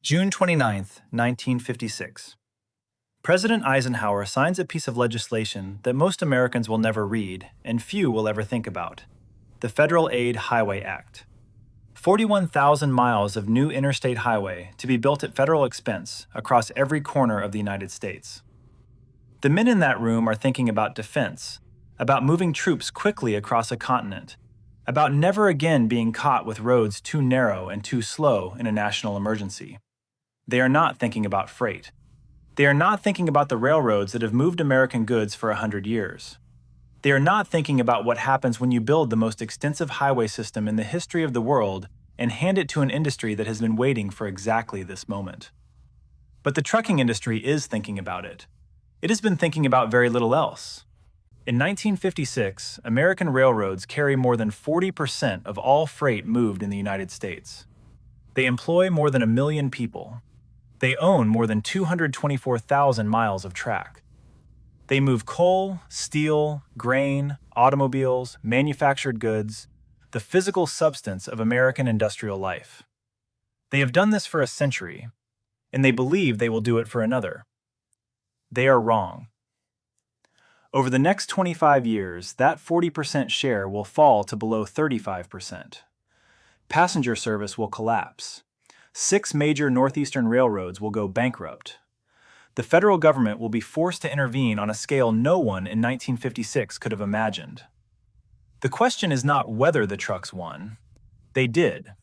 June 29, 1956. President Eisenhower signs a piece of legislation that most Americans will never read and few will ever think about: the Federal Aid Highway Act. 41,000 miles of new interstate highway to be built at federal expense across every corner of the United States. The men in that room are thinking about defense, about moving troops quickly across a continent, about never again being caught with roads too narrow and too slow in a national emergency. They are not thinking about freight. They are not thinking about the railroads that have moved American goods for 100 years. They are not thinking about what happens when you build the most extensive highway system in the history of the world and hand it to an industry that has been waiting for exactly this moment. But the trucking industry is thinking about it. It has been thinking about very little else. In 1956, American railroads carry more than 40% of all freight moved in the United States. They employ more than 1 million people. They own more than 224,000 miles of track. They move coal, steel, grain, automobiles, manufactured goods, the physical substance of American industrial life. They have done this for a century, and they believe they will do it for another. They are wrong. Over the next 25 years, that 40% share will fall to below 35%. Passenger service will collapse. 6 major northeastern railroads will go bankrupt. The federal government will be forced to intervene on a scale no one in 1956 could have imagined. The question is not whether the trucks won. They did.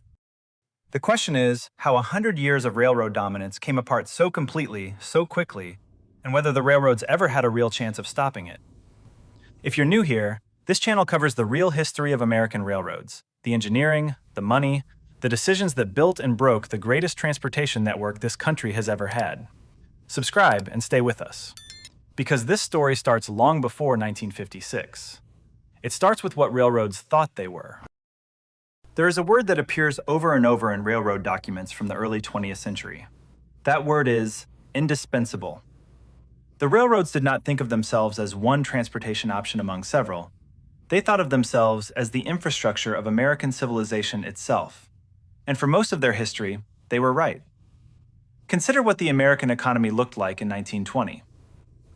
The question is how 100 years of railroad dominance came apart so completely, so quickly, and whether the railroads ever had a real chance of stopping it. If you're new here, this channel covers the real history of American railroads, the engineering, the money, the decisions that built and broke the greatest transportation network this country has ever had. Subscribe and stay with us, because this story starts long before 1956. It starts with what railroads thought they were. There is a word that appears over and over in railroad documents from the early 20th century. That word is indispensable. The railroads did not think of themselves as one transportation option among several. They thought of themselves as the infrastructure of American civilization itself. And for most of their history, they were right. Consider what the American economy looked like in 1920.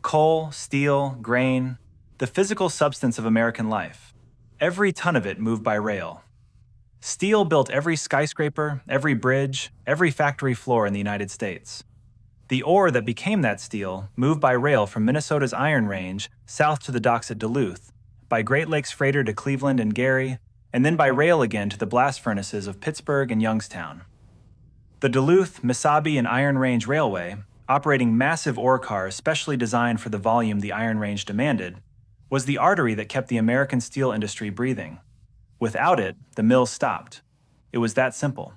Coal, steel, grain, the physical substance of American life. Every ton of it moved by rail. Steel built every skyscraper, every bridge, every factory floor in the United States. The ore that became that steel moved by rail from Minnesota's Iron Range south to the docks at Duluth, by Great Lakes freighter to Cleveland and Gary, and then by rail again to the blast furnaces of Pittsburgh and Youngstown. The Duluth, Mesabi, and Iron Range Railway, operating massive ore cars specially designed for the volume the Iron Range demanded, was the artery that kept the American steel industry breathing. Without it, the mills stopped. It was that simple.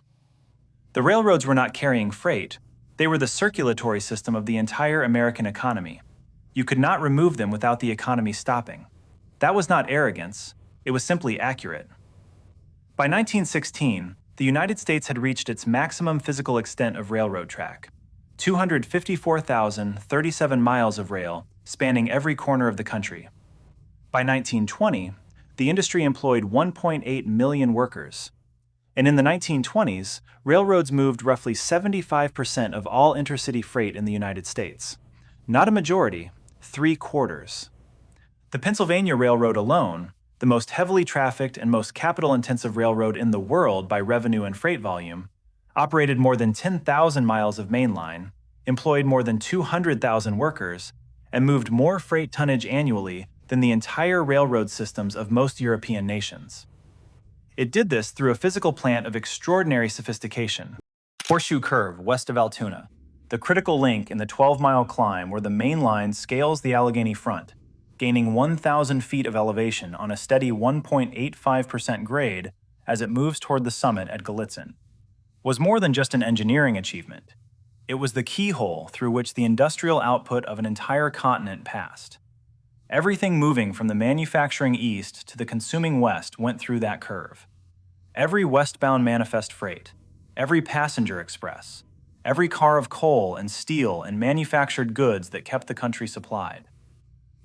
The railroads were not carrying freight. They were the circulatory system of the entire American economy. You could not remove them without the economy stopping. That was not arrogance. It was simply accurate. By 1916, the United States had reached its maximum physical extent of railroad track: 254,037 miles of rail spanning every corner of the country. By 1920, the industry employed 1.8 million workers. And in the 1920s, railroads moved roughly 75% of all intercity freight in the United States. Not a majority, 3/4. The Pennsylvania Railroad alone, the most heavily trafficked and most capital-intensive railroad in the world by revenue and freight volume, operated more than 10,000 miles of mainline, employed more than 200,000 workers, and moved more freight tonnage annually than the entire railroad systems of most European nations. It did this through a physical plant of extraordinary sophistication. Horseshoe Curve, west of Altoona, the critical link in the 12-mile climb where the main line scales the Allegheny front, gaining 1,000 feet of elevation on a steady 1.85% grade as it moves toward the summit at Gallitzin, was more than just an engineering achievement. It was the keyhole through which the industrial output of an entire continent passed. Everything moving from the manufacturing east to the consuming west went through that curve. Every westbound manifest freight, every passenger express, every car of coal and steel and manufactured goods that kept the country supplied.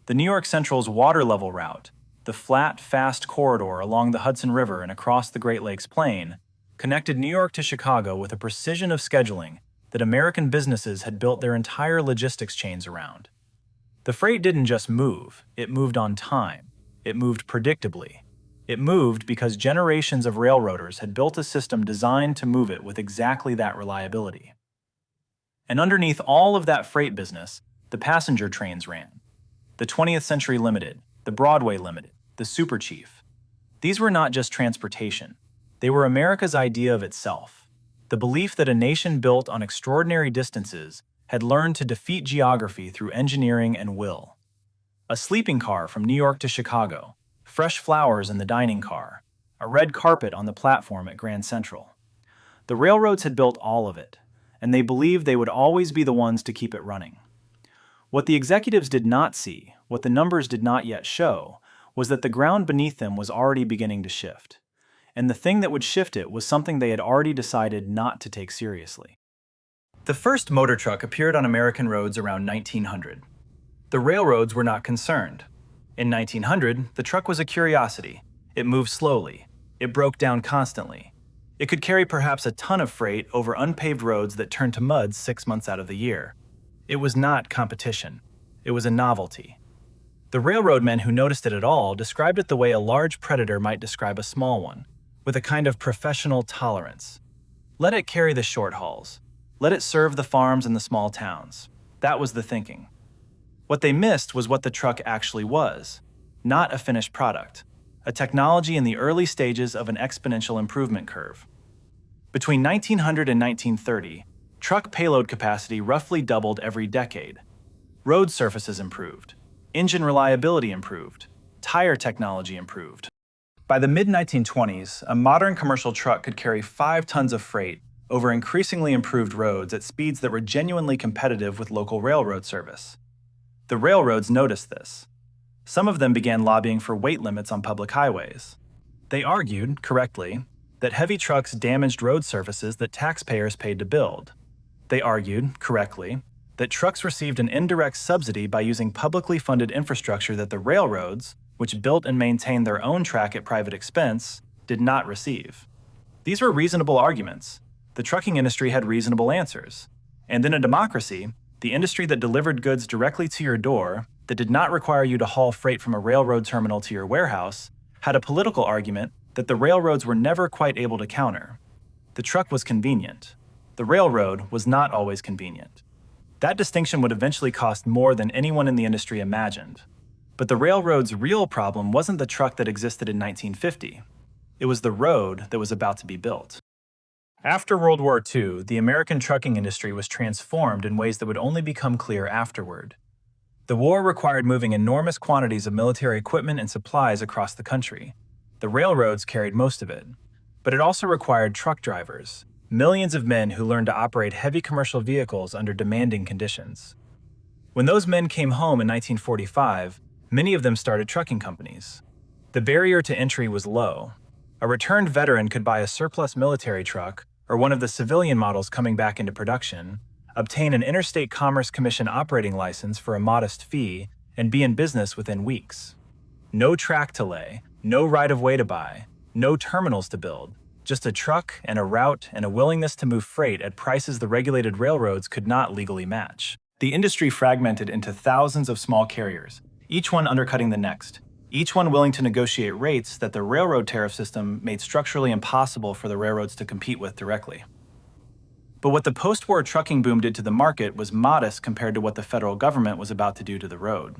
The New York Central's water level route, the flat, fast corridor along the Hudson River and across the Great Lakes Plain, connected New York to Chicago with a precision of scheduling that American businesses had built their entire logistics chains around. The freight didn't just move, it moved on time. It moved predictably. It moved because generations of railroaders had built a system designed to move it with exactly that reliability. And underneath all of that freight business, the passenger trains ran. The 20th Century Limited, the Broadway Limited, the Super Chief. These were not just transportation. They were America's idea of itself. The belief that a nation built on extraordinary distances had learned to defeat geography through engineering and will. A sleeping car from New York to Chicago, fresh flowers in the dining car, a red carpet on the platform at Grand Central. The railroads had built all of it, and they believed they would always be the ones to keep it running. What the executives did not see, what the numbers did not yet show, was that the ground beneath them was already beginning to shift. And the thing that would shift it was something they had already decided not to take seriously. The first motor truck appeared on American roads around 1900. The railroads were not concerned. In 1900, the truck was a curiosity. It moved slowly. It broke down constantly. It could carry perhaps a ton of freight over unpaved roads that turned to mud 6 months out of the year. It was not competition. It was a novelty. The railroad men who noticed it at all described it the way a large predator might describe a small one, with a kind of professional tolerance. Let it carry the short hauls. Let it serve the farms and the small towns. That was the thinking. What they missed was what the truck actually was, not a finished product, a technology in the early stages of an exponential improvement curve. Between 1900 and 1930, truck payload capacity roughly doubled every decade. Road surfaces improved. Engine reliability improved. Tire technology improved. By the mid-1920s, a modern commercial truck could carry 5 tons of freight over increasingly improved roads at speeds that were genuinely competitive with local railroad service. The railroads noticed this. Some of them began lobbying for weight limits on public highways. They argued, correctly, that heavy trucks damaged road surfaces that taxpayers paid to build. They argued, correctly, that trucks received an indirect subsidy by using publicly funded infrastructure that the railroads, which built and maintained their own track at private expense, did not receive. These were reasonable arguments. The trucking industry had reasonable answers. And in a democracy, the industry that delivered goods directly to your door, that did not require you to haul freight from a railroad terminal to your warehouse, had a political argument that the railroads were never quite able to counter. The truck was convenient. The railroad was not always convenient. That distinction would eventually cost more than anyone in the industry imagined. But the railroad's real problem wasn't the truck that existed in 1950. It was the road that was about to be built. After World War II, the American trucking industry was transformed in ways that would only become clear afterward. The war required moving enormous quantities of military equipment and supplies across the country. The railroads carried most of it. But it also required truck drivers, millions of men who learned to operate heavy commercial vehicles under demanding conditions. When those men came home in 1945, many of them started trucking companies. The barrier to entry was low. A returned veteran could buy a surplus military truck, or one of the civilian models coming back into production, obtain an Interstate Commerce Commission operating license for a modest fee, and be in business within weeks. No track to lay, no right-of-way to buy, no terminals to build, just a truck and a route and a willingness to move freight at prices the regulated railroads could not legally match. The industry fragmented into thousands of small carriers, each one undercutting the next, each one willing to negotiate rates that the railroad tariff system made structurally impossible for the railroads to compete with directly. But what the post-war trucking boom did to the market was modest compared to what the federal government was about to do to the road.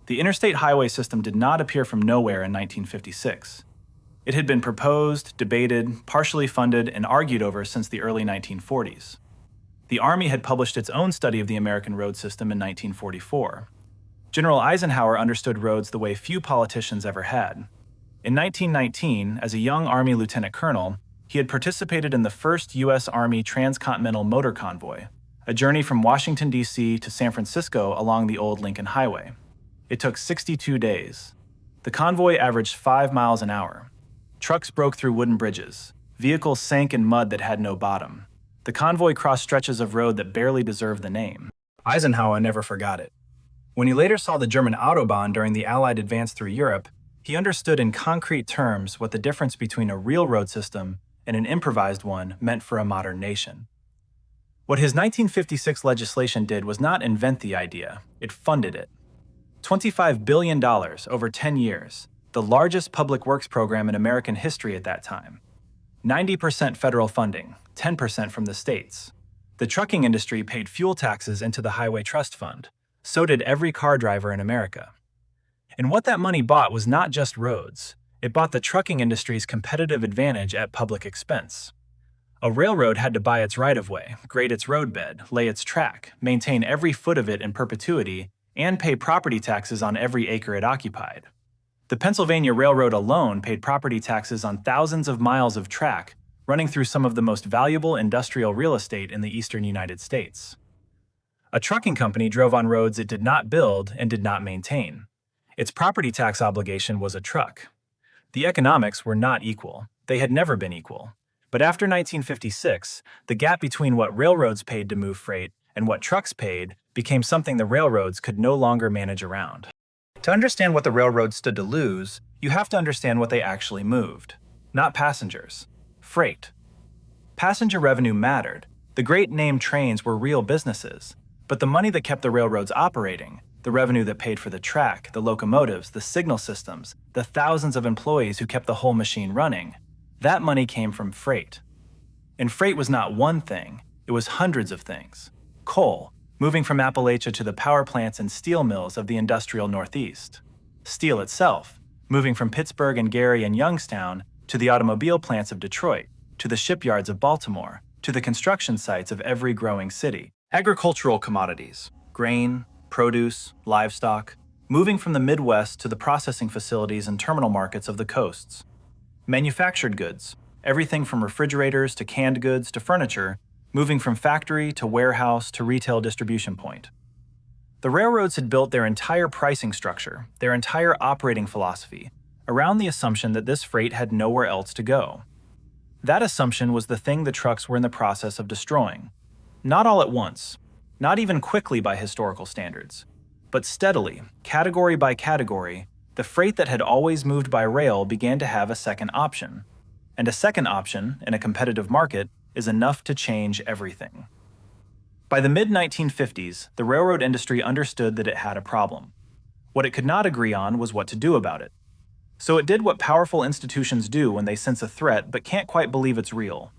The interstate highway system did not appear from nowhere in 1956. It had been proposed, debated, partially funded, and argued over since the early 1940s. The Army had published its own study of the American road system in 1944. General Eisenhower understood roads the way few politicians ever had. In 1919, as a young Army lieutenant colonel, he had participated in the first U.S. Army transcontinental motor convoy, a journey from Washington, D.C. to San Francisco along the old Lincoln Highway. It took 62 days. The convoy averaged 5 miles an hour. Trucks broke through wooden bridges. Vehicles sank in mud that had no bottom. The convoy crossed stretches of road that barely deserved the name. Eisenhower never forgot it. When he later saw the German Autobahn during the Allied advance through Europe, he understood in concrete terms what the difference between a real road system and an improvised one meant for a modern nation. What his 1956 legislation did was not invent the idea, it funded it. $25 billion over 10 years, the largest public works program in American history at that time. 90% federal funding, 10% from the states. The trucking industry paid fuel taxes into the Highway Trust Fund. So did every car driver in America. And what that money bought was not just roads. It bought the trucking industry's competitive advantage at public expense. A railroad had to buy its right-of-way, grade its roadbed, lay its track, maintain every foot of it in perpetuity, and pay property taxes on every acre it occupied. The Pennsylvania Railroad alone paid property taxes on thousands of miles of track, running through some of the most valuable industrial real estate in the eastern United States. A trucking company drove on roads it did not build and did not maintain. Its property tax obligation was a truck. The economics were not equal. They had never been equal. But after 1956, the gap between what railroads paid to move freight and what trucks paid became something the railroads could no longer manage around. To understand what the railroads stood to lose, you have to understand what they actually moved. Not passengers. Freight. Passenger revenue mattered. The great name trains were real businesses. But the money that kept the railroads operating, the revenue that paid for the track, the locomotives, the signal systems, the thousands of employees who kept the whole machine running, that money came from freight. And freight was not one thing, it was hundreds of things. Coal, moving from Appalachia to the power plants and steel mills of the industrial Northeast. Steel itself, moving from Pittsburgh and Gary and Youngstown to the automobile plants of Detroit, to the shipyards of Baltimore, to the construction sites of every growing city. Agricultural commodities, grain, produce, livestock, moving from the Midwest to the processing facilities and terminal markets of the coasts. Manufactured goods, everything from refrigerators to canned goods to furniture, moving from factory to warehouse to retail distribution point. The railroads had built their entire pricing structure, their entire operating philosophy, around the assumption that this freight had nowhere else to go. That assumption was the thing the trucks were in the process of destroying. Not all at once, not even quickly by historical standards, but steadily, category by category, the freight that had always moved by rail began to have a second option. And a second option, in a competitive market, is enough to change everything. By the mid-1950s, the railroad industry understood that it had a problem. What it could not agree on was what to do about it. So it did what powerful institutions do when they sense a threat but can't quite believe it's real.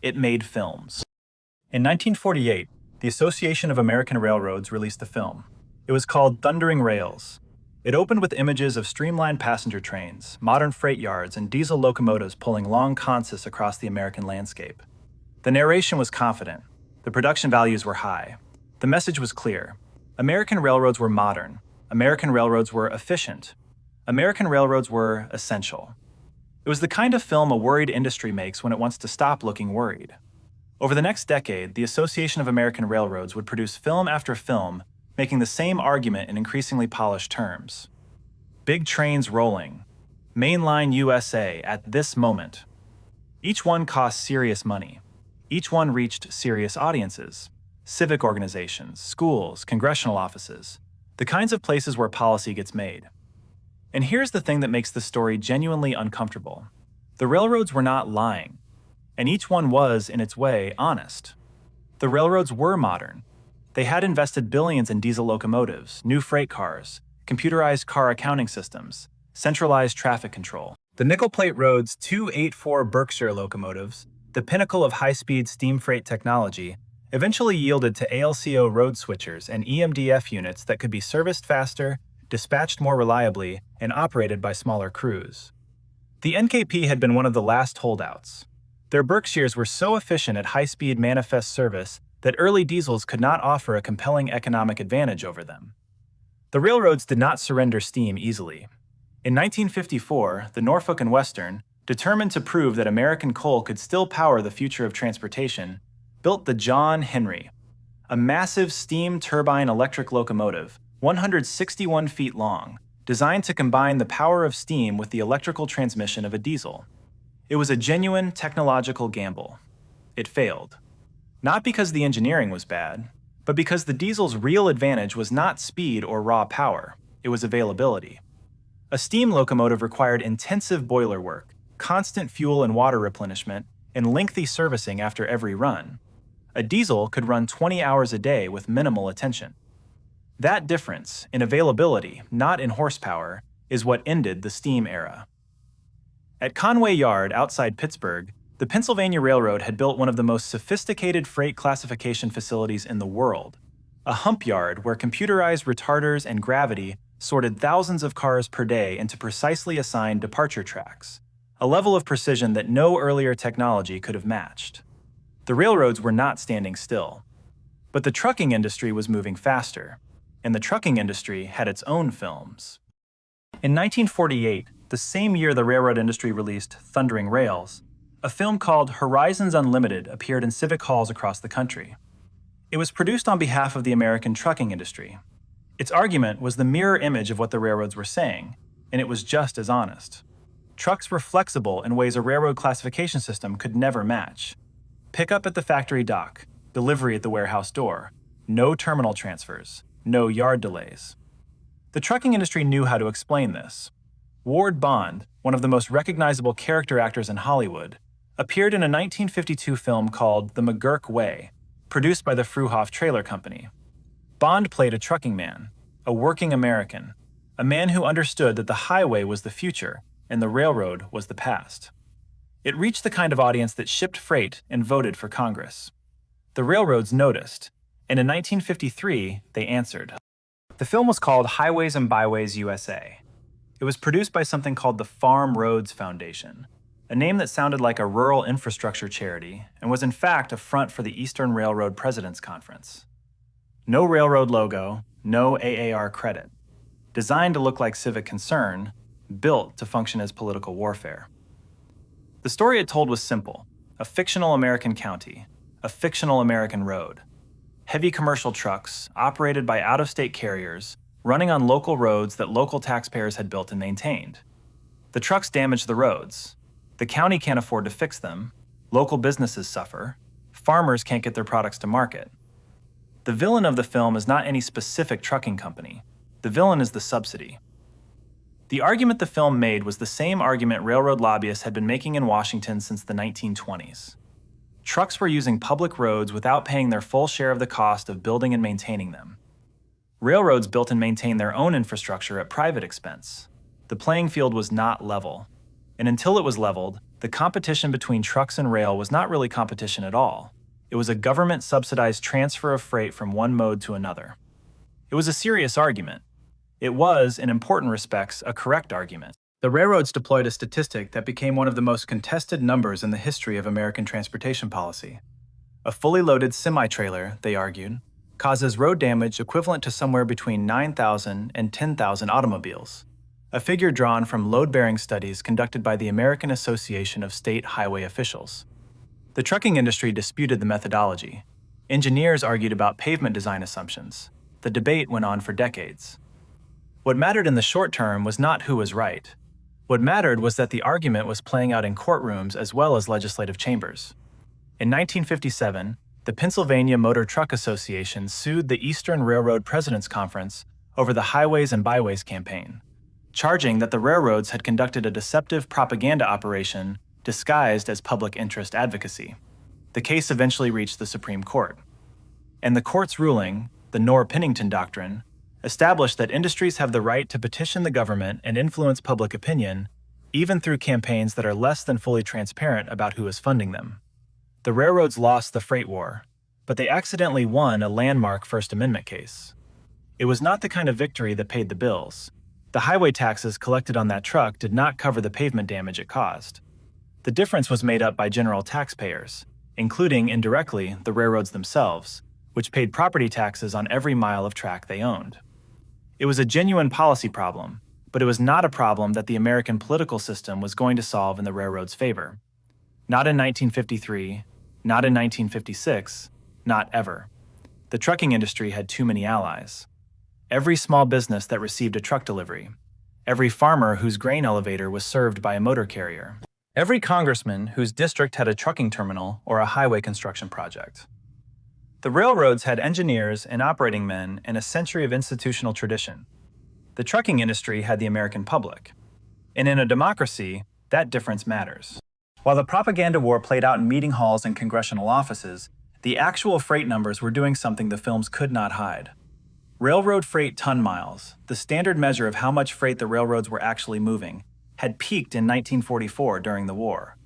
It made films. In 1948, the Association of American Railroads released a film. It was called Thundering Rails. It opened with images of streamlined passenger trains, modern freight yards, and diesel locomotives pulling long consists across the American landscape. The narration was confident. The production values were high. The message was clear. American railroads were modern. American railroads were efficient. American railroads were essential. It was the kind of film a worried industry makes when it wants to stop looking worried. Over the next decade, the Association of American Railroads would produce film after film, making the same argument in increasingly polished terms. Big trains rolling. Mainline USA at this moment. Each one cost serious money. Each one reached serious audiences. Civic organizations, schools, congressional offices. The kinds of places where policy gets made. And here's the thing that makes the story genuinely uncomfortable. The railroads were not lying. And each one was, in its way, honest. The railroads were modern. They had invested billions in diesel locomotives, new freight cars, computerized car accounting systems, centralized traffic control. The nickel-plate road's 284 Berkshire locomotives, the pinnacle of high-speed steam freight technology, eventually yielded to ALCO road switchers and EMDF units that could be serviced faster, dispatched more reliably, and operated by smaller crews. The NKP had been one of the last holdouts. Their Berkshires were so efficient at high-speed manifest service that early diesels could not offer a compelling economic advantage over them. The railroads did not surrender steam easily. In 1954, the Norfolk and Western, determined to prove that American coal could still power the future of transportation, built the John Henry, a massive steam turbine electric locomotive, 161 feet long, designed to combine the power of steam with the electrical transmission of a diesel. It was a genuine technological gamble. It failed. Not because the engineering was bad, but because the diesel's real advantage was not speed or raw power, it was availability. A steam locomotive required intensive boiler work, constant fuel and water replenishment, and lengthy servicing after every run. A diesel could run 20 hours a day with minimal attention. That difference, in availability, not in horsepower, is what ended the steam era. At Conway Yard outside Pittsburgh, the Pennsylvania Railroad had built one of the most sophisticated freight classification facilities in the world, a hump yard where computerized retarders and gravity sorted thousands of cars per day into precisely assigned departure tracks, a level of precision that no earlier technology could have matched. The railroads were not standing still. But the trucking industry was moving faster, and the trucking industry had its own films. In 1948, the same year the railroad industry released Thundering Rails, a film called Horizons Unlimited appeared in civic halls across the country. It was produced on behalf of the American trucking industry. Its argument was the mirror image of what the railroads were saying, and it was just as honest. Trucks were flexible in ways a railroad classification system could never match. Pickup at the factory dock, delivery at the warehouse door, no terminal transfers, no yard delays. The trucking industry knew how to explain this. Ward Bond, one of the most recognizable character actors in Hollywood, appeared in a 1952 film called The McGurk Way, produced by the Fruhoff Trailer Company. Bond played a trucking man, a working American, a man who understood that the highway was the future and the railroad was the past. It reached the kind of audience that shipped freight and voted for Congress. The railroads noticed, and in 1953, they answered. The film was called Highways and Byways USA. It was produced by something called the Farm Roads Foundation, a name that sounded like a rural infrastructure charity and was in fact a front for the Eastern Railroad President's Conference. No railroad logo, no AAR credit. Designed to look like civic concern, built to function as political warfare. The story it told was simple: a fictional American county, a fictional American road. Heavy commercial trucks, operated by out-of-state carriers, running on local roads that local taxpayers had built and maintained. The trucks damage the roads. The county can't afford to fix them. Local businesses suffer. Farmers can't get their products to market. The villain of the film is not any specific trucking company. The villain is the subsidy. The argument the film made was the same argument railroad lobbyists had been making in Washington since the 1920s. Trucks were using public roads without paying their full share of the cost of building and maintaining them. Railroads built and maintained their own infrastructure at private expense. The playing field was not level. And until it was leveled, the competition between trucks and rail was not really competition at all. It was a government-subsidized transfer of freight from one mode to another. It was a serious argument. It was, in important respects, a correct argument. The railroads deployed a statistic that became one of the most contested numbers in the history of American transportation policy. A fully loaded semi-trailer, they argued, causes road damage equivalent to somewhere between 9,000 and 10,000 automobiles, a figure drawn from load-bearing studies conducted by the American Association of State Highway Officials. The trucking industry disputed the methodology. Engineers argued about pavement design assumptions. The debate went on for decades. What mattered in the short term was not who was right. What mattered was that the argument was playing out in courtrooms as well as legislative chambers. In 1957, the Pennsylvania Motor Truck Association sued the Eastern Railroad President's Conference over the Highways and Byways campaign, charging that the railroads had conducted a deceptive propaganda operation disguised as public interest advocacy. The case eventually reached the Supreme Court. And the court's ruling, the Knorr-Pennington Doctrine, established that industries have the right to petition the government and influence public opinion, even through campaigns that are less than fully transparent about who is funding them. The railroads lost the freight war, but they accidentally won a landmark First Amendment case. It was not the kind of victory that paid the bills. The highway taxes collected on that truck did not cover the pavement damage it caused. The difference was made up by general taxpayers, including, indirectly, the railroads themselves, which paid property taxes on every mile of track they owned. It was a genuine policy problem, but it was not a problem that the American political system was going to solve in the railroad's favor. Not in 1953, not in 1956, not ever. The trucking industry had too many allies. Every small business that received a truck delivery, every farmer whose grain elevator was served by a motor carrier, every congressman whose district had a trucking terminal or a highway construction project. The railroads had engineers and operating men and a century of institutional tradition. The trucking industry had the American public. And in a democracy, that difference matters. While the propaganda war played out in meeting halls and congressional offices, The actual freight numbers were doing something the films could not hide. Railroad freight ton miles, the standard measure of how much freight the railroads were actually moving, had peaked in 1944 during the war.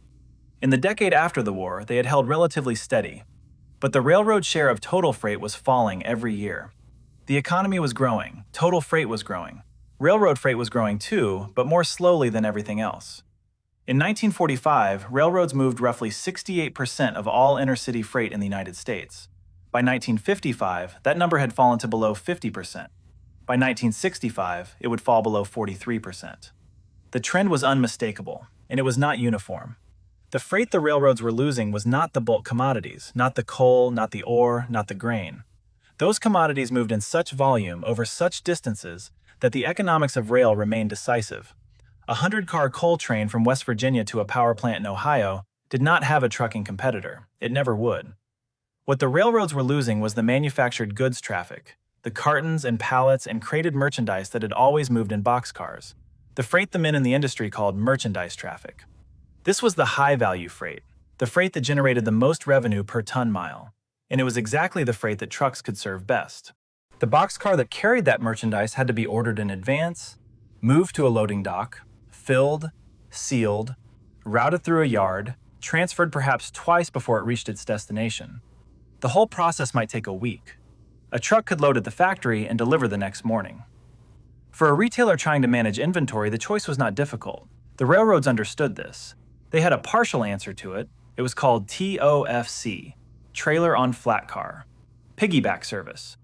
In the decade after the war, they had held relatively steady, but the railroad share of total freight was falling every year. The economy was growing, total freight was growing. Railroad freight was growing too, but more slowly than everything else. In 1945, railroads moved roughly 68% of all intercity freight in the United States. By 1955, that number had fallen to below 50%. By 1965, it would fall below 43%. The trend was unmistakable, and it was not uniform. The freight the railroads were losing was not the bulk commodities, not the coal, not the ore, not the grain. Those commodities moved in such volume over such distances that the economics of rail remained decisive. A 100-car coal train from West Virginia to a power plant in Ohio did not have a trucking competitor. It never would. What the railroads were losing was the manufactured goods traffic, the cartons and pallets and crated merchandise that had always moved in boxcars, the freight the men in the industry called merchandise traffic. This was the high-value freight, the freight that generated the most revenue per ton mile, and it was exactly the freight that trucks could serve best. The boxcar that carried that merchandise had to be ordered in advance, moved to a loading dock, filled, sealed, routed through a yard, transferred perhaps twice before it reached its destination. The whole process might take a week. A truck could load at the factory and deliver the next morning. For a retailer trying to manage inventory, the choice was not difficult. The railroads understood this. They had a partial answer to it. It was called TOFC, Trailer on Flat Car, piggyback service.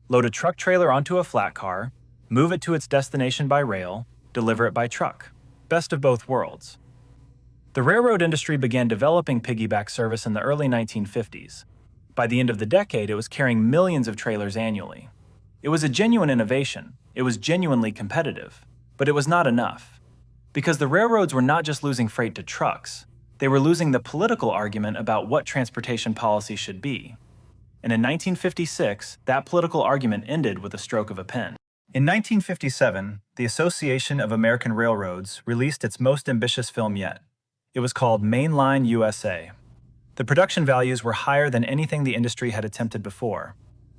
Load a truck trailer onto a flat car, move it to its destination by rail, deliver it by truck. Best of both worlds. The railroad industry began developing piggyback service in the early 1950s. By the end of the decade, it was carrying millions of trailers annually. It was a genuine innovation. It was genuinely competitive. But it was not enough. Because the railroads were not just losing freight to trucks, they were losing the political argument about what transportation policy should be. And in 1956, that political argument ended with a stroke of a pen. In 1957, the Association of American Railroads released its most ambitious film yet. It was called Mainline USA. The production values were higher than anything the industry had attempted before.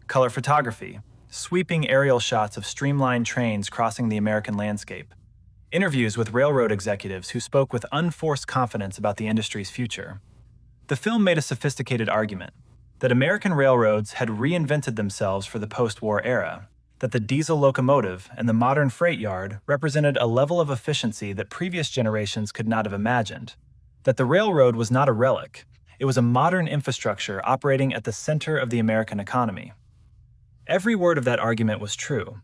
Color photography, sweeping aerial shots of streamlined trains crossing the American landscape, interviews with railroad executives who spoke with unforced confidence about the industry's future. The film made a sophisticated argument that American railroads had reinvented themselves for the post-war era, that the diesel locomotive and the modern freight yard represented a level of efficiency that previous generations could not have imagined, that the railroad was not a relic, it was a modern infrastructure operating at the center of the American economy. Every word of that argument was true.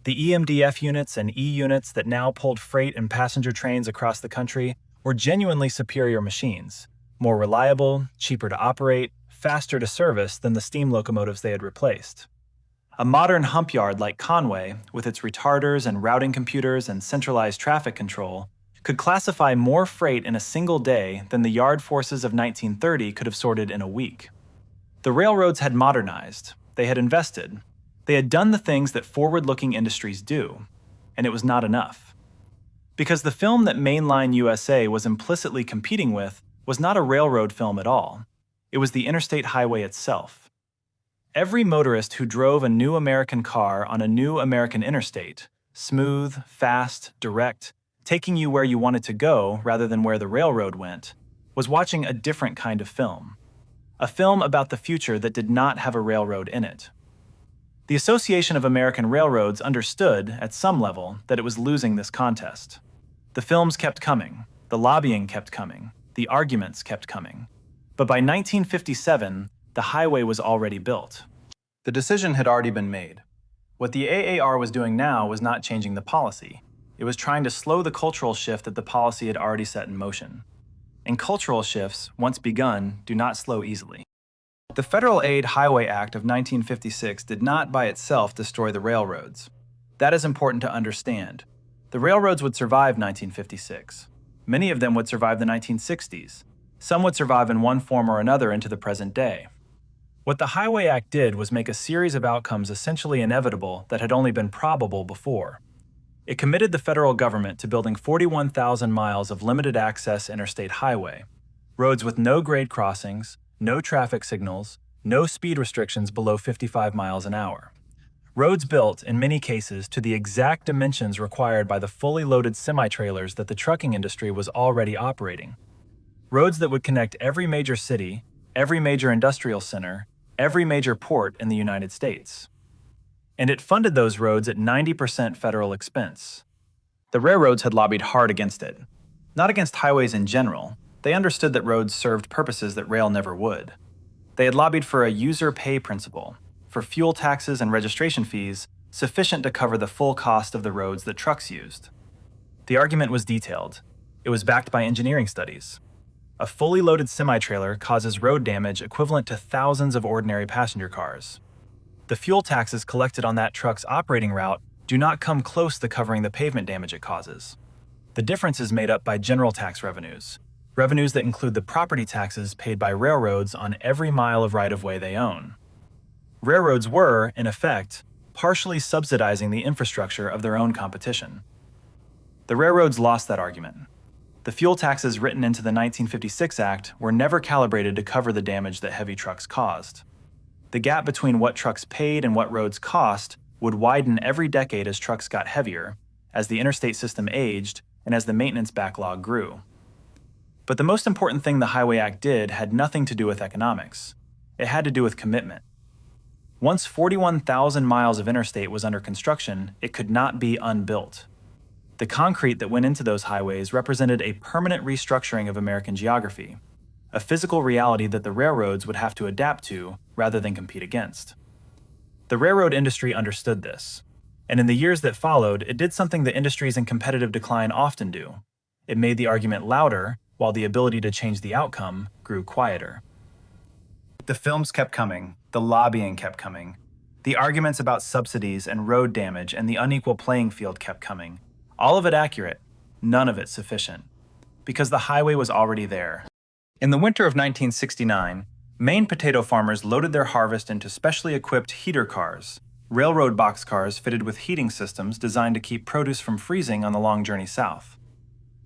The EMDF units and E units that now pulled freight and passenger trains across the country were genuinely superior machines, more reliable, cheaper to operate, faster to service than the steam locomotives they had replaced. A modern hump yard like Conway, with its retarders and routing computers and centralized traffic control, could classify more freight in a single day than the yard forces of 1930 could have sorted in a week. The railroads had modernized, they had invested, they had done the things that forward-looking industries do, and it was not enough. Because the film that Mainline USA was implicitly competing with was not a railroad film at all. It was the interstate highway itself. Every motorist who drove a new American car on a new American interstate, smooth, fast, direct, taking you where you wanted to go rather than where the railroad went, was watching a different kind of film. A film about the future that did not have a railroad in it. The Association of American Railroads understood, at some level, that it was losing this contest. The films kept coming, the lobbying kept coming, the arguments kept coming. But by 1957, the highway was already built. The decision had already been made. What the AAR was doing now was not changing the policy. It was trying to slow the cultural shift that the policy had already set in motion. And cultural shifts, once begun, do not slow easily. The Federal Aid Highway Act of 1956 did not by itself destroy the railroads. That is important to understand. The railroads would survive 1956. Many of them would survive the 1960s. Some would survive in one form or another into the present day. What the Highway Act did was make a series of outcomes essentially inevitable that had only been probable before. It committed the federal government to building 41,000 miles of limited-access interstate highway, roads with no grade crossings, no traffic signals, No speed restrictions below 55 miles an hour. Roads built, in many cases, to the exact dimensions required by the fully loaded semi-trailers that the trucking industry was already operating. Roads that would connect every major city, every major industrial center, every major port in the United States. And it funded those roads at 90% federal expense. The railroads had lobbied hard against it. Not against highways in general. They understood that roads served purposes that rail never would. They had lobbied for a user pay principle, for fuel taxes and registration fees sufficient to cover the full cost of the roads that trucks used. The argument was detailed. It was backed by engineering studies. A fully loaded semi-trailer causes road damage equivalent to thousands of ordinary passenger cars. The fuel taxes collected on that truck's operating route do not come close to covering the pavement damage it causes. The difference is made up by general tax revenues, revenues that include the property taxes paid by railroads on every mile of right-of-way they own. Railroads were, in effect, partially subsidizing the infrastructure of their own competition. The railroads lost that argument. The fuel taxes written into the 1956 Act were never calibrated to cover the damage that heavy trucks caused. The gap between what trucks paid and what roads cost would widen every decade as trucks got heavier, as the interstate system aged, and as the maintenance backlog grew. But the most important thing the Highway Act did had nothing to do with economics. It had to do with commitment. Once 41,000 miles of interstate was under construction, it could not be unbuilt. The concrete that went into those highways represented a permanent restructuring of American geography, a physical reality that the railroads would have to adapt to rather than compete against. The railroad industry understood this, and in the years that followed, it did something that industries in competitive decline often do. It made the argument louder, while the ability to change the outcome grew quieter. The films kept coming, the lobbying kept coming, the arguments about subsidies and road damage and the unequal playing field kept coming. All of it accurate, none of it sufficient, because the highway was already there. In the winter of 1969, Maine potato farmers loaded their harvest into specially equipped heater cars, railroad boxcars fitted with heating systems designed to keep produce from freezing on the long journey south.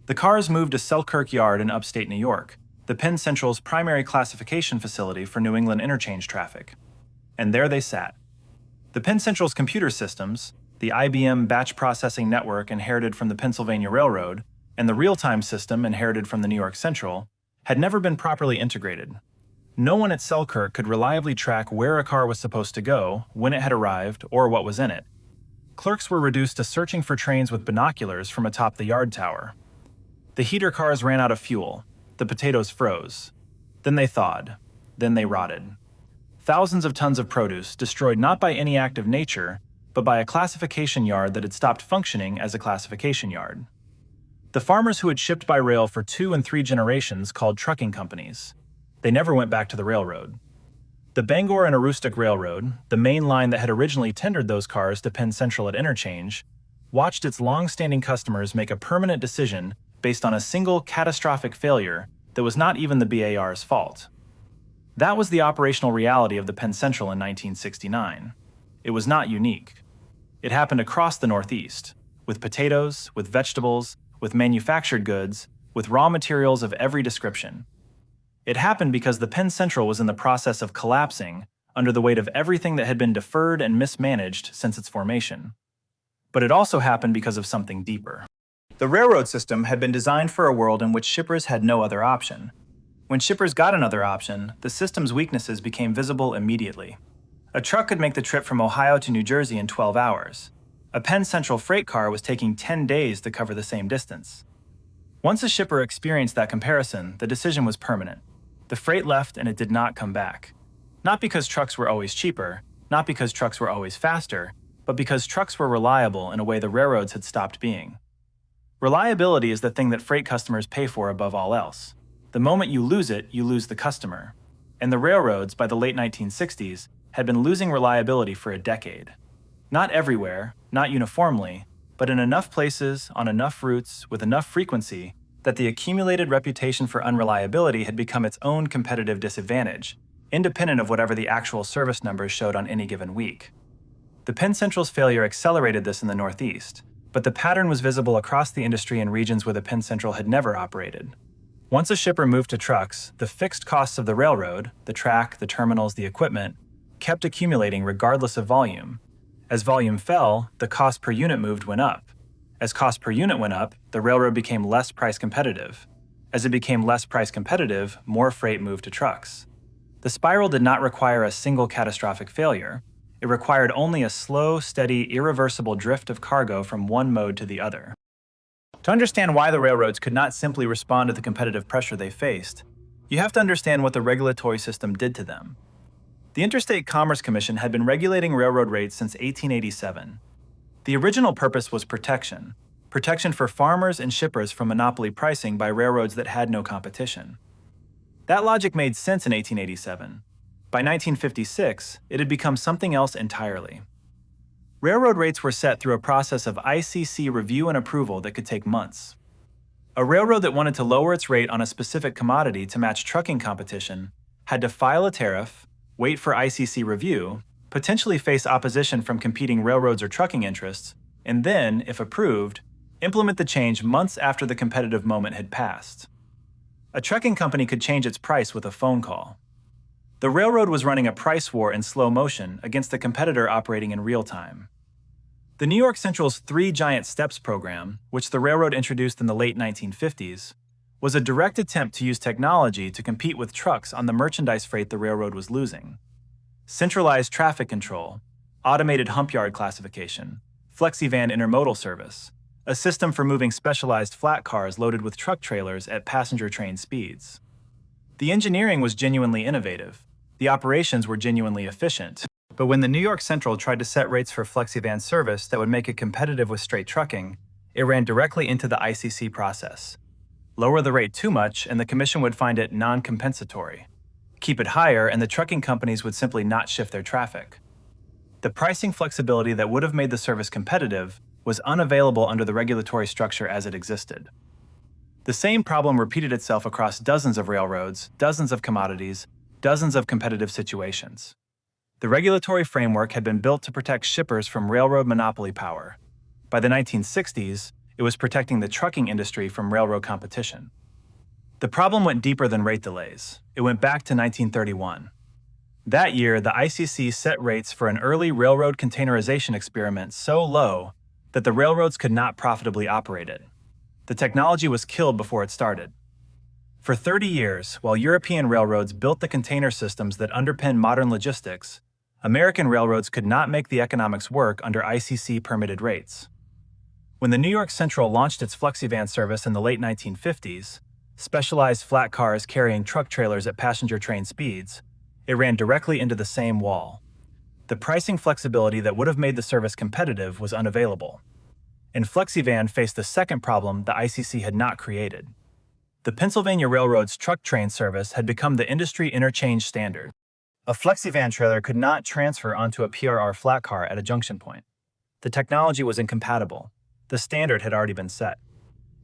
The cars moved to Selkirk Yard in upstate New York, the Penn Central's primary classification facility for New England interchange traffic. And there they sat. The Penn Central's computer systems, the IBM batch processing network inherited from the Pennsylvania Railroad, and the real-time system inherited from the New York Central, had never been properly integrated. No one at Selkirk could reliably track where a car was supposed to go, when it had arrived, or what was in it. Clerks were reduced to searching for trains with binoculars from atop the yard tower. The heater cars ran out of fuel. The potatoes froze. Then they thawed. Then they rotted. Thousands of tons of produce destroyed not by any act of nature, but by a classification yard that had stopped functioning as a classification yard. The farmers who had shipped by rail for 2 and 3 generations called trucking companies. They never went back to the railroad. The Bangor and Aroostook Railroad, the main line that had originally tendered those cars to Penn Central at interchange, watched its long-standing customers make a permanent decision based on a single catastrophic failure that was not even the BAR's fault. That was the operational reality of the Penn Central in 1969. It was not unique. It happened across the Northeast, with potatoes, with vegetables, with manufactured goods, with raw materials of every description. It happened because the Penn Central was in the process of collapsing under the weight of everything that had been deferred and mismanaged since its formation. But it also happened because of something deeper. The railroad system had been designed for a world in which shippers had no other option. When shippers got another option, the system's weaknesses became visible immediately. A truck could make the trip from Ohio to New Jersey in 12 hours. A Penn Central freight car was taking 10 days to cover the same distance. Once a shipper experienced that comparison, the decision was permanent. The freight left and it did not come back. Not because trucks were always cheaper, not because trucks were always faster, but because trucks were reliable in a way the railroads had stopped being. Reliability is the thing that freight customers pay for above all else. The moment you lose it, you lose the customer. And the railroads, by the late 1960s, had been losing reliability for a decade. Not everywhere, not uniformly, but in enough places, on enough routes, with enough frequency, that the accumulated reputation for unreliability had become its own competitive disadvantage, independent of whatever the actual service numbers showed on any given week. The Penn Central's failure accelerated this in the Northeast, but the pattern was visible across the industry in regions where the Penn Central had never operated. Once a shipper moved to trucks, the fixed costs of the railroad, the track, the terminals, the equipment, kept accumulating regardless of volume. As volume fell, the cost per unit moved went up. As cost per unit went up, the railroad became less price competitive. As it became less price competitive, more freight moved to trucks. The spiral did not require a single catastrophic failure. It required only a slow, steady, irreversible drift of cargo from one mode to the other. To understand why the railroads could not simply respond to the competitive pressure they faced, you have to understand what the regulatory system did to them. The Interstate Commerce Commission had been regulating railroad rates since 1887. The original purpose was protection for farmers and shippers from monopoly pricing by railroads that had no competition. That logic made sense in 1887. By 1956, it had become something else entirely. Railroad rates were set through a process of ICC review and approval that could take months. A railroad that wanted to lower its rate on a specific commodity to match trucking competition had to file a tariff, wait for ICC review, potentially face opposition from competing railroads or trucking interests, and then, if approved, implement the change months after the competitive moment had passed. A trucking company could change its price with a phone call. The railroad was running a price war in slow motion against a competitor operating in real time. The New York Central's 3 Giant Steps program, which the railroad introduced in the late 1950s, was a direct attempt to use technology to compete with trucks on the merchandise freight the railroad was losing. Centralized traffic control, automated hump yard classification, FlexiVan intermodal service, a system for moving specialized flat cars loaded with truck trailers at passenger train speeds. The engineering was genuinely innovative. The operations were genuinely efficient. But when the New York Central tried to set rates for FlexiVan service that would make it competitive with straight trucking, it ran directly into the ICC process. Lower the rate too much and the commission would find it non-compensatory. Keep it higher and the trucking companies would simply not shift their traffic. The pricing flexibility that would have made the service competitive was unavailable under the regulatory structure as it existed. The same problem repeated itself across dozens of railroads, dozens of commodities, dozens of competitive situations. The regulatory framework had been built to protect shippers from railroad monopoly power. By the 1960s, it was protecting the trucking industry from railroad competition. The problem went deeper than rate delays. It went back to 1931. That year, the ICC set rates for an early railroad containerization experiment so low that the railroads could not profitably operate it. The technology was killed before it started. For 30 years, while European railroads built the container systems that underpin modern logistics, American railroads could not make the economics work under ICC-permitted rates. When the New York Central launched its FlexiVan service in the late 1950s, specialized flat cars carrying truck trailers at passenger train speeds, it ran directly into the same wall. The pricing flexibility that would have made the service competitive was unavailable. And FlexiVan faced the second problem the ICC had not created. The Pennsylvania Railroad's truck train service had become the industry interchange standard. A FlexiVan trailer could not transfer onto a PRR flat car at a junction point. The technology was incompatible. The standard had already been set.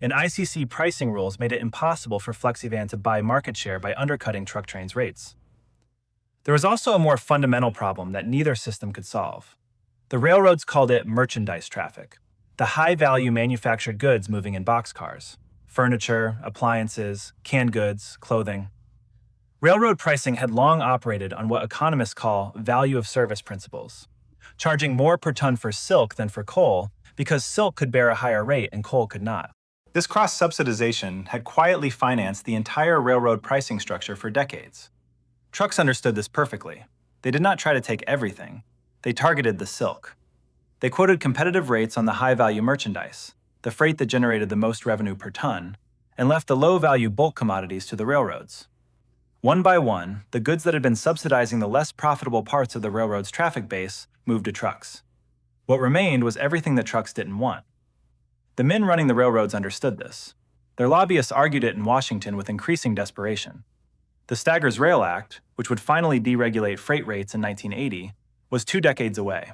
And ICC pricing rules made it impossible for FlexiVan to buy market share by undercutting truck trains' rates. There was also a more fundamental problem that neither system could solve. The railroads called it merchandise traffic, the high-value manufactured goods moving in boxcars, furniture, appliances, canned goods, clothing. Railroad pricing had long operated on what economists call value of service principles, charging more per ton for silk than for coal because silk could bear a higher rate and coal could not. This cross-subsidization had quietly financed the entire railroad pricing structure for decades. Trucks understood this perfectly. They did not try to take everything. They targeted the silk. They quoted competitive rates on the high-value merchandise, the freight that generated the most revenue per ton, and left the low-value bulk commodities to the railroads. One by one, the goods that had been subsidizing the less profitable parts of the railroad's traffic base moved to trucks. What remained was everything that trucks didn't want. The men running the railroads understood this. Their lobbyists argued it in Washington with increasing desperation. The Staggers Rail Act, which would finally deregulate freight rates in 1980, was 2 decades away.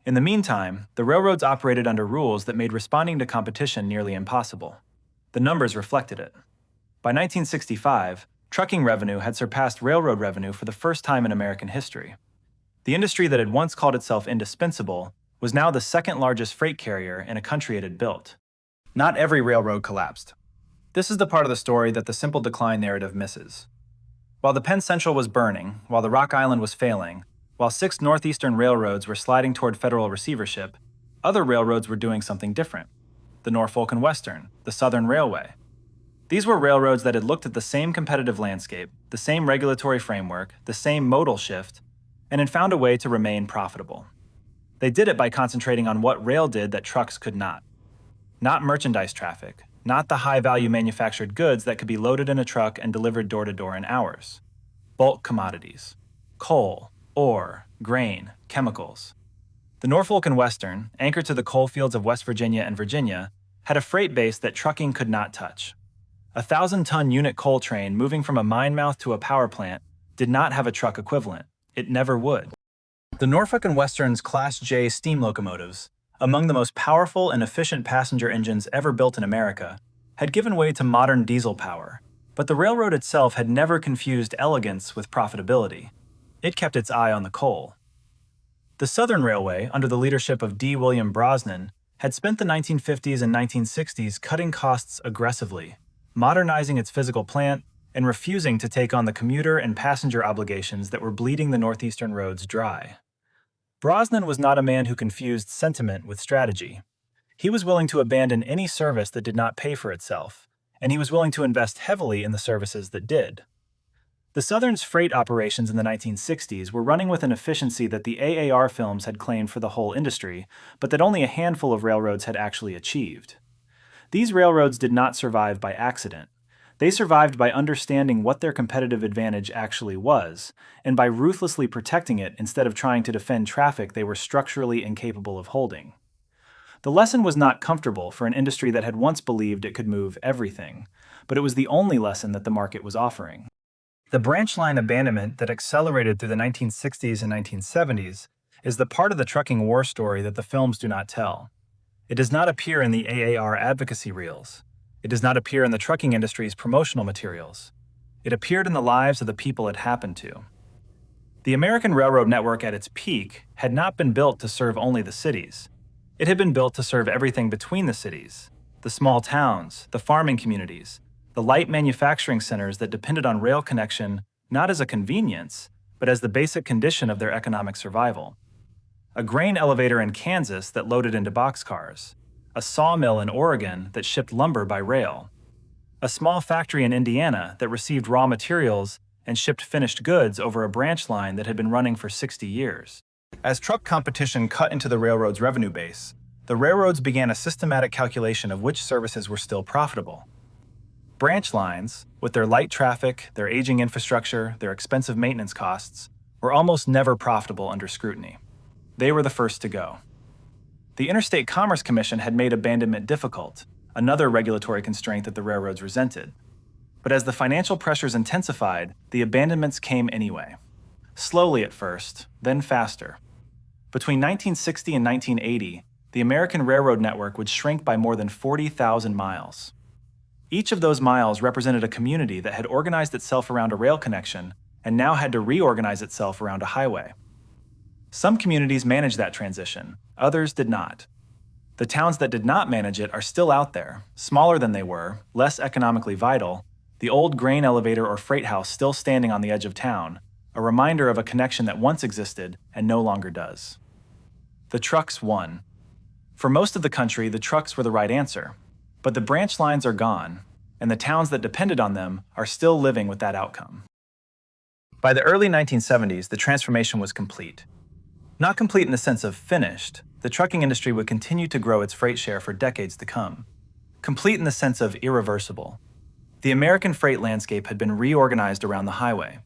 In the meantime, the railroads operated under rules that made responding to competition nearly impossible. The numbers reflected it. By 1965, trucking revenue had surpassed railroad revenue for the first time in American history. The industry that had once called itself indispensable was now the second largest freight carrier in a country it had built. Not every railroad collapsed. This is the part of the story that the simple decline narrative misses. While the Penn Central was burning, while the Rock Island was failing, while 6 northeastern railroads were sliding toward federal receivership, other railroads were doing something different. The Norfolk and Western, the Southern Railway. These were railroads that had looked at the same competitive landscape, the same regulatory framework, the same modal shift, and had found a way to remain profitable. They did it by concentrating on what rail did that trucks could not. Not merchandise traffic, not the high-value manufactured goods that could be loaded in a truck and delivered door-to-door in hours. Bulk commodities. Coal, ore, grain, chemicals. The Norfolk and Western, anchored to the coal fields of West Virginia and Virginia, had a freight base that trucking could not touch. A 1,000-ton unit coal train moving from a mine mouth to a power plant did not have a truck equivalent. It never would. The Norfolk and Western's Class J steam locomotives, among the most powerful and efficient passenger engines ever built in America, had given way to modern diesel power, but the railroad itself had never confused elegance with profitability. It kept its eye on the coal. The Southern Railway, under the leadership of D. William Brosnan, had spent the 1950s and 1960s cutting costs aggressively, modernizing its physical plant, and refusing to take on the commuter and passenger obligations that were bleeding the northeastern roads dry. Brosnan was not a man who confused sentiment with strategy. He was willing to abandon any service that did not pay for itself, and he was willing to invest heavily in the services that did. The Southern's freight operations in the 1960s were running with an efficiency that the AAR films had claimed for the whole industry, but that only a handful of railroads had actually achieved. These railroads did not survive by accident. They survived by understanding what their competitive advantage actually was, and by ruthlessly protecting it instead of trying to defend traffic they were structurally incapable of holding. The lesson was not comfortable for an industry that had once believed it could move everything, but it was the only lesson that the market was offering. The branch line abandonment that accelerated through the 1960s and 1970s is the part of the trucking war story that the films do not tell. It does not appear in the AAR advocacy reels. It does not appear in the trucking industry's promotional materials. It appeared in the lives of the people it happened to. The American railroad network at its peak had not been built to serve only the cities. It had been built to serve everything between the cities, the small towns, the farming communities, the light manufacturing centers that depended on rail connection not as a convenience, but as the basic condition of their economic survival. A grain elevator in Kansas that loaded into boxcars, a sawmill in Oregon that shipped lumber by rail, a small factory in Indiana that received raw materials and shipped finished goods over a branch line that had been running for 60 years. As truck competition cut into the railroad's revenue base, the railroads began a systematic calculation of which services were still profitable. Branch lines, with their light traffic, their aging infrastructure, their expensive maintenance costs, were almost never profitable under scrutiny. They were the first to go. The Interstate Commerce Commission had made abandonment difficult, another regulatory constraint that the railroads resented. But as the financial pressures intensified, the abandonments came anyway. Slowly at first, then faster. Between 1960 and 1980, the American railroad network would shrink by more than 40,000 miles. Each of those miles represented a community that had organized itself around a rail connection and now had to reorganize itself around a highway. Some communities managed that transition, others did not. The towns that did not manage it are still out there, smaller than they were, less economically vital, the old grain elevator or freight house still standing on the edge of town, a reminder of a connection that once existed and no longer does. The trucks won. For most of the country, the trucks were the right answer, but the branch lines are gone, and the towns that depended on them are still living with that outcome. By the early 1970s, the transformation was complete. Not complete in the sense of finished, the trucking industry would continue to grow its freight share for decades to come. Complete in the sense of irreversible. The American freight landscape had been reorganized around the highway.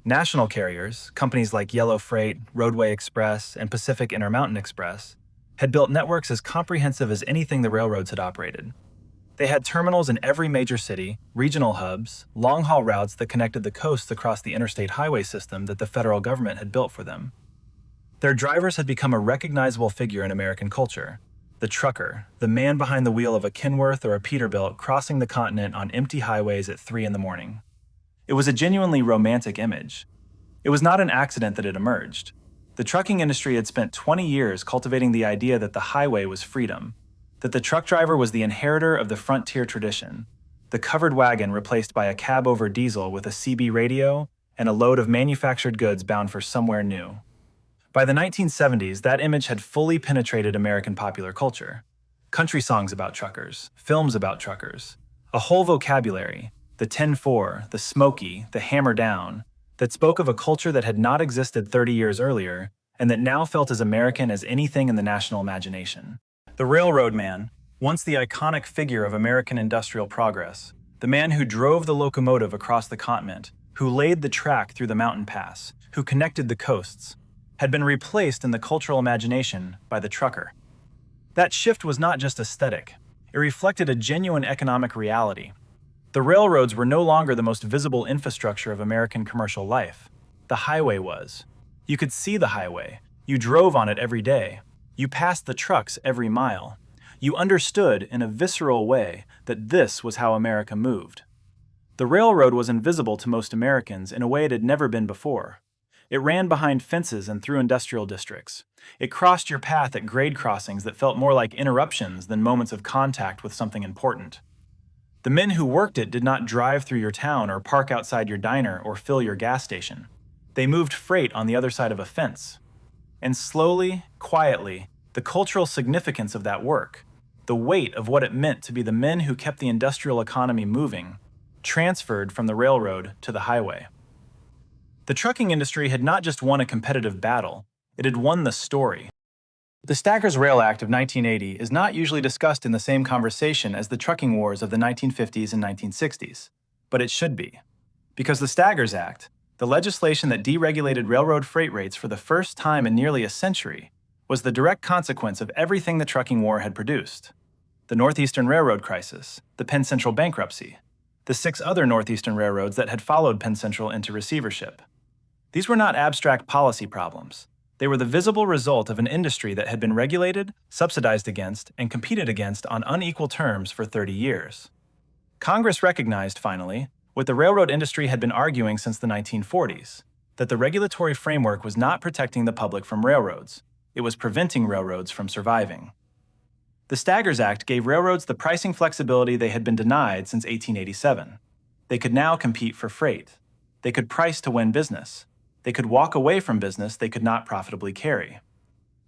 National carriers, companies like Yellow Freight, Roadway Express, and Pacific Intermountain Express, had built networks as comprehensive as anything the railroads had operated. They had terminals in every major city, regional hubs, long-haul routes that connected the coasts across the interstate highway system that the federal government had built for them. Their drivers had become a recognizable figure in American culture. The trucker, the man behind the wheel of a Kenworth or a Peterbilt crossing the continent on empty highways at 3 a.m. It was a genuinely romantic image. It was not an accident that it emerged. The trucking industry had spent 20 years cultivating the idea that the highway was freedom, that the truck driver was the inheritor of the frontier tradition, the covered wagon replaced by a cab over diesel with a CB radio and a load of manufactured goods bound for somewhere new. By the 1970s, that image had fully penetrated American popular culture. Country songs about truckers, films about truckers, a whole vocabulary, the 10-4, the smoky, the hammer down, that spoke of a culture that had not existed 30 years earlier and that now felt as American as anything in the national imagination. The railroad man, once the iconic figure of American industrial progress, the man who drove the locomotive across the continent, who laid the track through the mountain pass, who connected the coasts, had been replaced in the cultural imagination by the trucker. That shift was not just aesthetic. It reflected a genuine economic reality. The railroads were no longer the most visible infrastructure of American commercial life. The highway was. You could see the highway. You drove on it every day. You passed the trucks every mile. You understood in a visceral way that this was how America moved. The railroad was invisible to most Americans in a way it had never been before. It ran behind fences and through industrial districts. It crossed your path at grade crossings that felt more like interruptions than moments of contact with something important. The men who worked it did not drive through your town or park outside your diner or fill your gas station. They moved freight on the other side of a fence. And slowly, quietly, the cultural significance of that work, the weight of what it meant to be the men who kept the industrial economy moving, transferred from the railroad to the highway. The trucking industry had not just won a competitive battle, it had won the story. The Staggers Rail Act of 1980 is not usually discussed in the same conversation as the trucking wars of the 1950s and 1960s, but it should be. Because the Staggers Act, the legislation that deregulated railroad freight rates for the first time in nearly a century, was the direct consequence of everything the trucking war had produced. The Northeastern Railroad crisis, the Penn Central bankruptcy, the 6 other Northeastern railroads that had followed Penn Central into receivership. These were not abstract policy problems. They were the visible result of an industry that had been regulated, subsidized against, and competed against on unequal terms for 30 years. Congress recognized, finally, what the railroad industry had been arguing since the 1940s, that the regulatory framework was not protecting the public from railroads. It was preventing railroads from surviving. The Staggers Act gave railroads the pricing flexibility they had been denied since 1887. They could now compete for freight. They could price to win business. They could walk away from business they could not profitably carry.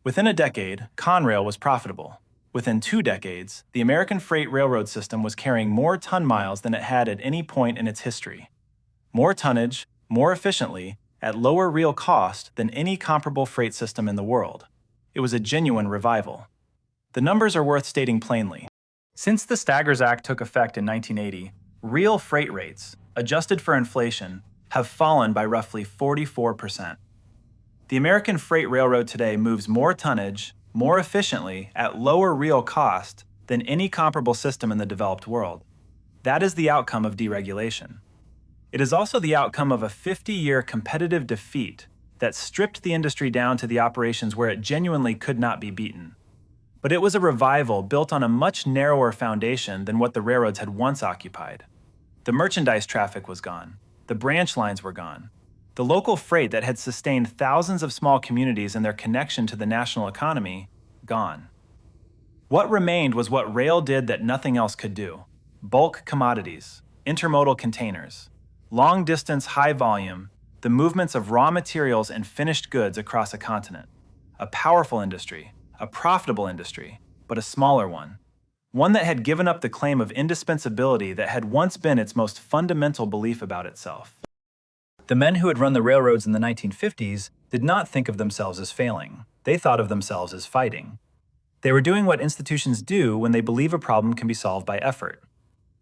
Within a decade, Conrail was profitable. Within 2 decades, the American freight railroad system was carrying more ton miles than it had at any point in its history. More tonnage, more efficiently, at lower real cost than any comparable freight system in the world. It was a genuine revival. The numbers are worth stating plainly. Since the Staggers Act took effect in 1980, real freight rates, adjusted for inflation, have fallen by roughly 44%. The American freight railroad today moves more tonnage, more efficiently, at lower real cost than any comparable system in the developed world. That is the outcome of deregulation. It is also the outcome of a 50-year competitive defeat that stripped the industry down to the operations where it genuinely could not be beaten. But it was a revival built on a much narrower foundation than what the railroads had once occupied. The merchandise traffic was gone. The branch lines were gone. The local freight that had sustained thousands of small communities and their connection to the national economy, gone. What remained was what rail did that nothing else could do: bulk commodities, intermodal containers, long-distance, high-volume, the movements of raw materials and finished goods across a continent. A powerful industry, a profitable industry, but a smaller one. One that had given up the claim of indispensability that had once been its most fundamental belief about itself. The men who had run the railroads in the 1950s did not think of themselves as failing. They thought of themselves as fighting. They were doing what institutions do when they believe a problem can be solved by effort.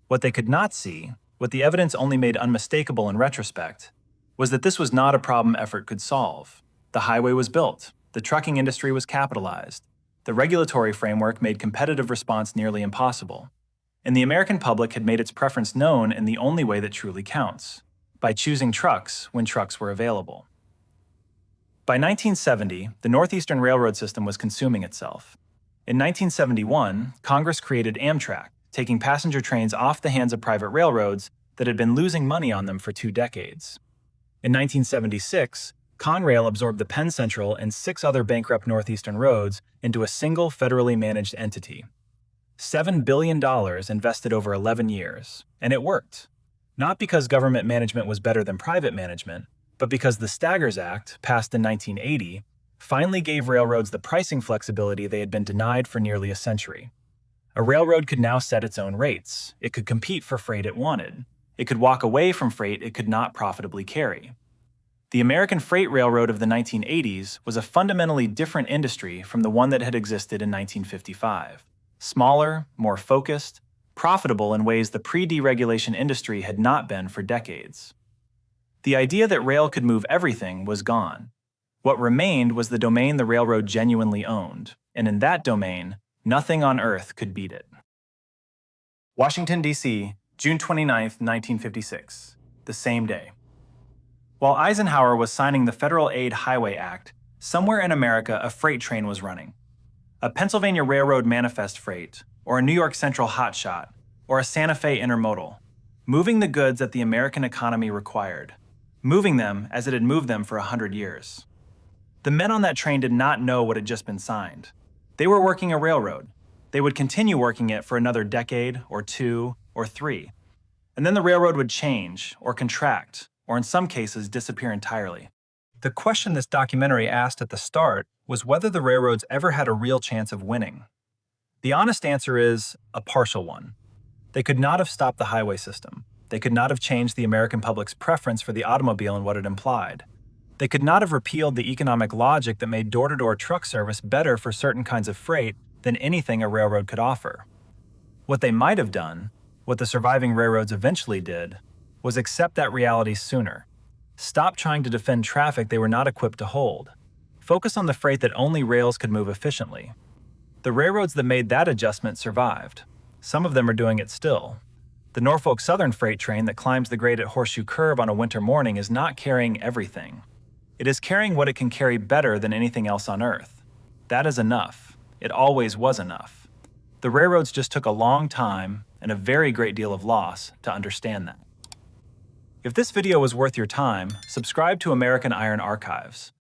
What they could not see, what the evidence only made unmistakable in retrospect, was that this was not a problem effort could solve. The highway was built. The trucking industry was capitalized. The regulatory framework made competitive response nearly impossible. And the American public had made its preference known in the only way that truly counts: by choosing trucks when trucks were available. By 1970, the Northeastern Railroad system was consuming itself. In 1971, Congress created Amtrak, taking passenger trains off the hands of private railroads that had been losing money on them for 2 decades. In 1976, Conrail absorbed the Penn Central and 6 other bankrupt Northeastern roads into a single federally managed entity. $7 billion invested over 11 years, and it worked. Not because government management was better than private management, but because the Staggers Act, passed in 1980, finally gave railroads the pricing flexibility they had been denied for nearly a century. A railroad could now set its own rates. It could compete for freight it wanted. It could walk away from freight it could not profitably carry. The American freight railroad of the 1980s was a fundamentally different industry from the one that had existed in 1955. Smaller, more focused, profitable in ways the pre-deregulation industry had not been for decades. The idea that rail could move everything was gone. What remained was the domain the railroad genuinely owned, and in that domain, nothing on earth could beat it. Washington, D.C., June 29, 1956, the same day. While Eisenhower was signing the Federal Aid Highway Act, somewhere in America a freight train was running. A Pennsylvania Railroad Manifest freight, or a New York Central Hotshot, or a Santa Fe Intermodal, moving the goods that the American economy required, moving them as it had moved them for 100 years. The men on that train did not know what had just been signed. They were working a railroad. They would continue working it for another decade, or 2, or 3. And then the railroad would change, or contract, or in some cases disappear entirely. The question this documentary asked at the start was whether the railroads ever had a real chance of winning. The honest answer is a partial one. They could not have stopped the highway system. They could not have changed the American public's preference for the automobile and what it implied. They could not have repealed the economic logic that made door-to-door truck service better for certain kinds of freight than anything a railroad could offer. What they might have done, what the surviving railroads eventually did, was accept that reality sooner. Stop trying to defend traffic they were not equipped to hold. Focus on the freight that only rails could move efficiently. The railroads that made that adjustment survived. Some of them are doing it still. The Norfolk Southern freight train that climbs the grade at Horseshoe Curve on a winter morning is not carrying everything. It is carrying what it can carry better than anything else on Earth. That is enough. It always was enough. The railroads just took a long time and a very great deal of loss to understand that. If this video was worth your time, subscribe to American Iron Archives.